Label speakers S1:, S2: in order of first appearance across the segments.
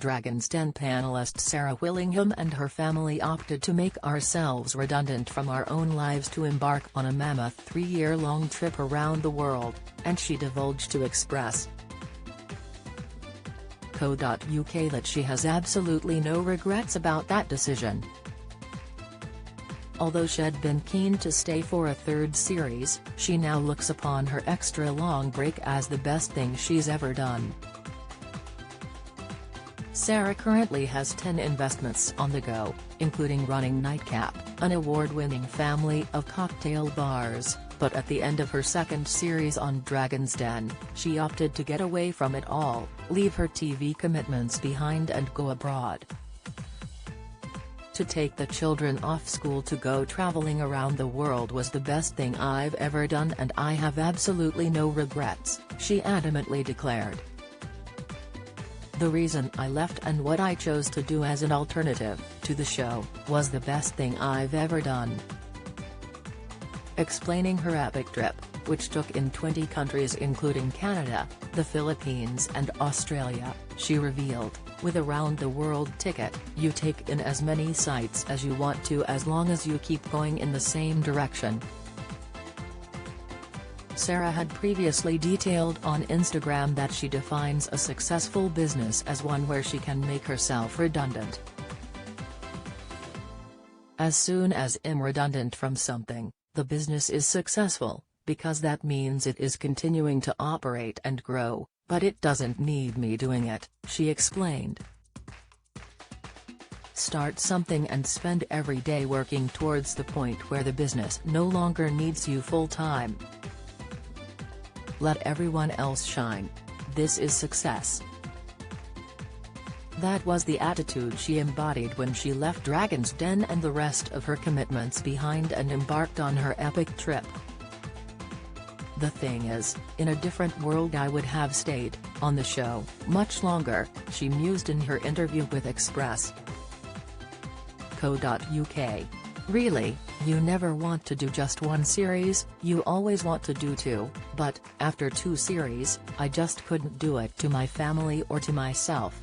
S1: Dragon's Den panelist Sarah Willingham and her family opted to make ourselves redundant from our own lives to embark on a mammoth 3-year-long trip around the world, and she divulged to Express.co.uk that she has absolutely no regrets about that decision. Although she'd been keen to stay for a third series, she now looks upon her extra-long break as the best thing she's ever done. Sarah currently has 10 investments on the go, including running Nightcap, an award-winning family of cocktail bars, but at the end of her second series on Dragon's Den, she opted to get away from it all, leave her TV commitments behind and go abroad. To take the children off school to go traveling around the world was the best thing I've ever done and I have absolutely no regrets, she adamantly declared. The reason I left and what I chose to do as an alternative to the show was the best thing I've ever done. Explaining her epic trip, which took in 20 countries including Canada, the Philippines and Australia, she revealed, with a round-the-world ticket, you take in as many sights as you want to as long as you keep going in the same direction. Sarah had previously detailed on Instagram that she defines a successful business as one where she can make herself redundant. As soon as I'm redundant from something, the business is successful, because that means it is continuing to operate and grow, but it doesn't need me doing it, she explained. Start something and spend every day working towards the point where the business no longer needs you full-time. Let everyone else shine. This is success. That was the attitude she embodied when she left Dragon's Den and the rest of her commitments behind and embarked on her epic trip. The thing is, in a different world I would have stayed on the show much longer, she mused in her interview with Express.co.uk. Really, you never want to do just one series, you always want to do two, but, after 2 series, I just couldn't do it to my family or to myself.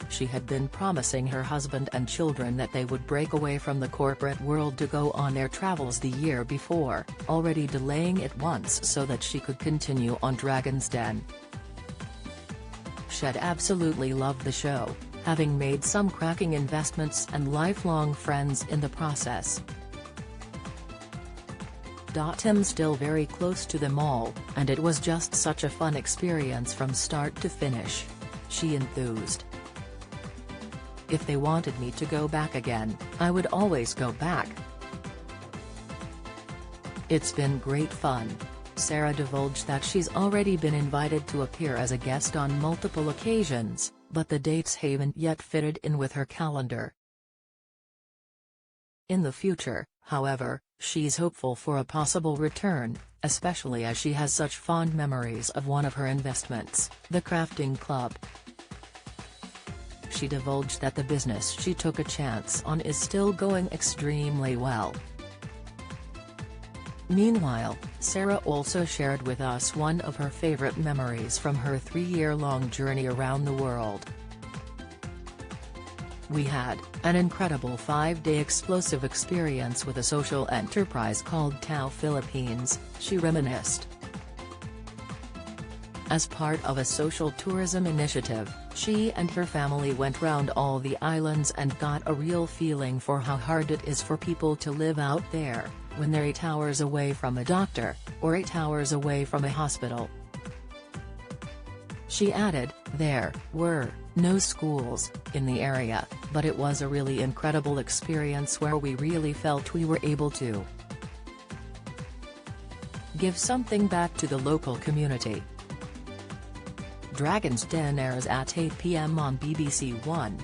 S1: She had been promising her husband and children that they would break away from the corporate world to go on air travels the year before, already delaying it once so that she could continue on Dragon's Den. She'd absolutely loved the show, having made some cracking investments and lifelong friends in the process. I'm still very close to them all, and it was just such a fun experience from start to finish, she enthused. If they wanted me to go back again, I would always go back. It's been great fun. Sarah divulged that she's already been invited to appear as a guest on multiple occasions, but the dates haven't yet fitted in with her calendar. In the future, however, she's hopeful for a possible return, especially as she has such fond memories of one of her investments, the crafting club. She divulged that the business she took a chance on is still going extremely well. Meanwhile, Sarah also shared with us one of her favorite memories from her 3-year-long journey around the world. We had an incredible 5-day explosive experience with a social enterprise called Tao Philippines, she reminisced. As part of a social tourism initiative, she and her family went round all the islands and got a real feeling for how hard it is for people to live out there, when they're 8 hours away from a doctor, or 8 hours away from a hospital. She added, there were no schools in the area, but it was a really incredible experience where we really felt we were able to give something back to the local community. Dragon's Den airs at 8 p.m. on BBC One.